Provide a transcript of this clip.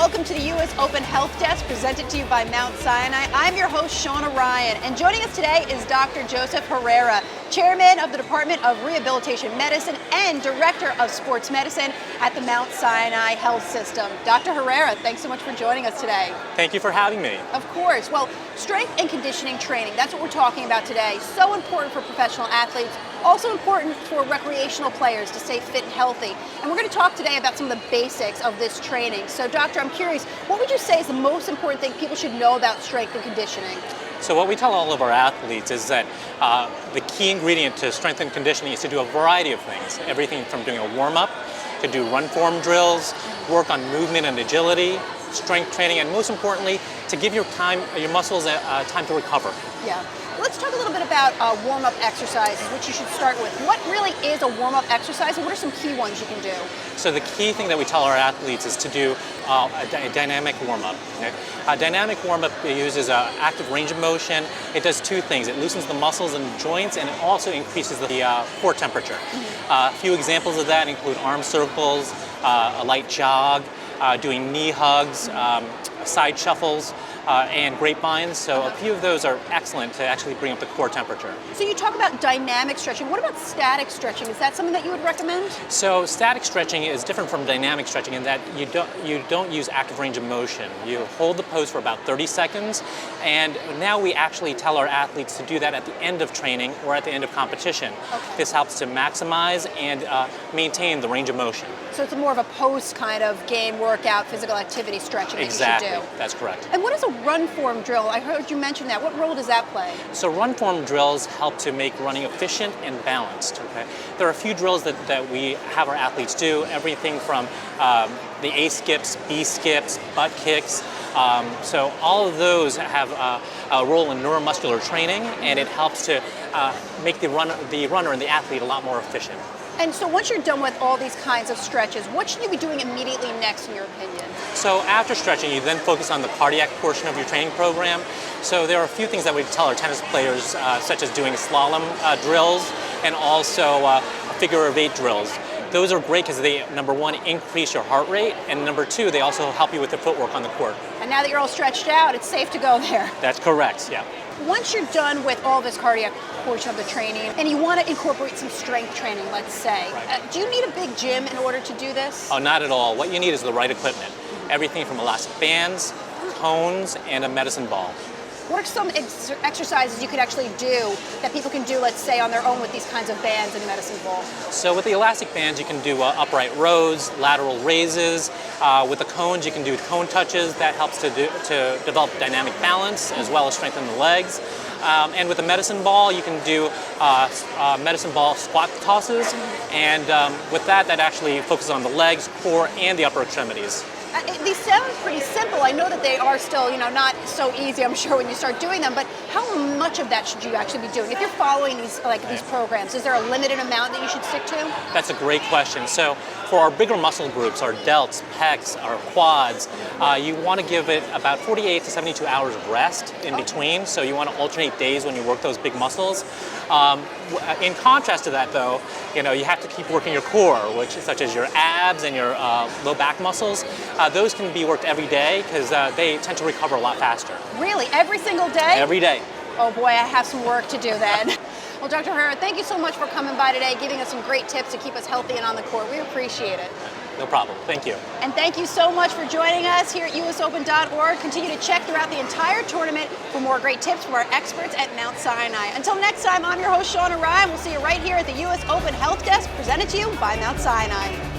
welcome to the U.S. Open Health Desk presented to you by Mount Sinai. I'm your host, Shauna Ryan, and joining us today is Dr. Joseph Herrera, Chairman of the Department of Rehabilitation Medicine and Director of Sports Medicine at the Mount Sinai Health System. Dr. Herrera, thanks so much for joining us today. Thank you for having me. Of course. Well, strength and conditioning training, that's what we're talking about today. So important for professional athletes, also important for recreational players to stay fit and healthy. And we're going to talk today about some of the basics of this training. So, Doctor, I'm curious, what would you say is the most important thing people should know about strength and conditioning? So what we tell all of our athletes is that the key ingredient to strength and conditioning is to do a variety of things. Everything from doing a warm-up, to do run form drills, work on movement and agility, strength training, and most importantly, to give your muscles time to recover. Yeah. Let's talk a little bit about warm-up exercises, which you should start with. What really is a warm-up exercise, and what are some key ones you can do? So the key thing that we tell our athletes is to do a dynamic warm-up. Okay? A dynamic warm-up uses active range of motion. It does two things. It loosens the muscles and joints, and it also increases the core temperature. Mm-hmm. A few examples of that include arm circles, a light jog, doing knee hugs, side shuffles, and grapevines. So a few of those are excellent to actually bring up the core temperature. So you talk about dynamic stretching. What about static stretching? Is that something that you would recommend? So static stretching is different from dynamic stretching in that you don't use active range of motion. You hold the pose for about 30 seconds, and now we actually tell our athletes to do that at the end of training or at the end of competition. Okay. This helps to maximize and maintain the range of motion. So it's more of a post kind of game workout, physical activity stretching Exactly. that you should do. That's correct. And what is a run form drill? I heard you mention that. What role does that play? So run form drills help to make running efficient and balanced. Okay? There are a few drills that we have our athletes do, everything from the A skips, B skips, butt kicks. So all of those have a role in neuromuscular training, and it helps to make the runner and the athlete a lot more efficient. And so once you're done with all these kinds of stretches, what should you be doing immediately next in your opinion? So after stretching, you then focus on the cardiac portion of your training program. So there are a few things that we tell our tennis players, such as doing slalom drills and also figure of 8 drills. Those are great because they, number one, increase your heart rate, and number two, they also help you with the footwork on the court. And now that you're all stretched out, it's safe to go there. That's correct, yeah. Once you're done with all this cardiac portion of the training and you want to incorporate some strength training, let's say, Right. Do you need a big gym in order to do this? Oh, not at all. What you need is the right equipment. Everything from elastic bands, cones, and a medicine ball. What are some exercises you could actually do that people can do, let's say, on their own with these kinds of bands and medicine ball? So with the elastic bands, you can do upright rows, lateral raises. With the cones, you can do cone touches. That helps to develop dynamic balance as well as strengthen the legs. And with the medicine ball, you can do medicine ball squat tosses. And with that actually focuses on the legs, core, and the upper extremities. These sound pretty simple. I know that they are still, not so easy, I'm sure, when you start doing them, but how much of that should you actually be doing? If you're following these programs, is there a limited amount that you should stick to? That's a great question. So for our bigger muscle groups, our delts, pecs, our quads, you want to give it about 48 to 72 hours of rest in between. So you want to alternate days when you work those big muscles. In contrast to that, though, you have to keep working your core, such as your abs and your low back muscles. Those can be worked every day because they tend to recover a lot faster. Really? Every single day? Every day. Oh boy, I have some work to do then. Well, Dr. Herrera, thank you so much for coming by today, giving us some great tips to keep us healthy and on the court. We appreciate it. No problem. Thank you. And thank you so much for joining us here at usopen.org. Continue to check throughout the entire tournament for more great tips from our experts at Mount Sinai. Until next time, I'm your host, Shauna Ryan. We'll see you right here at the U.S. Open Health Desk, presented to you by Mount Sinai.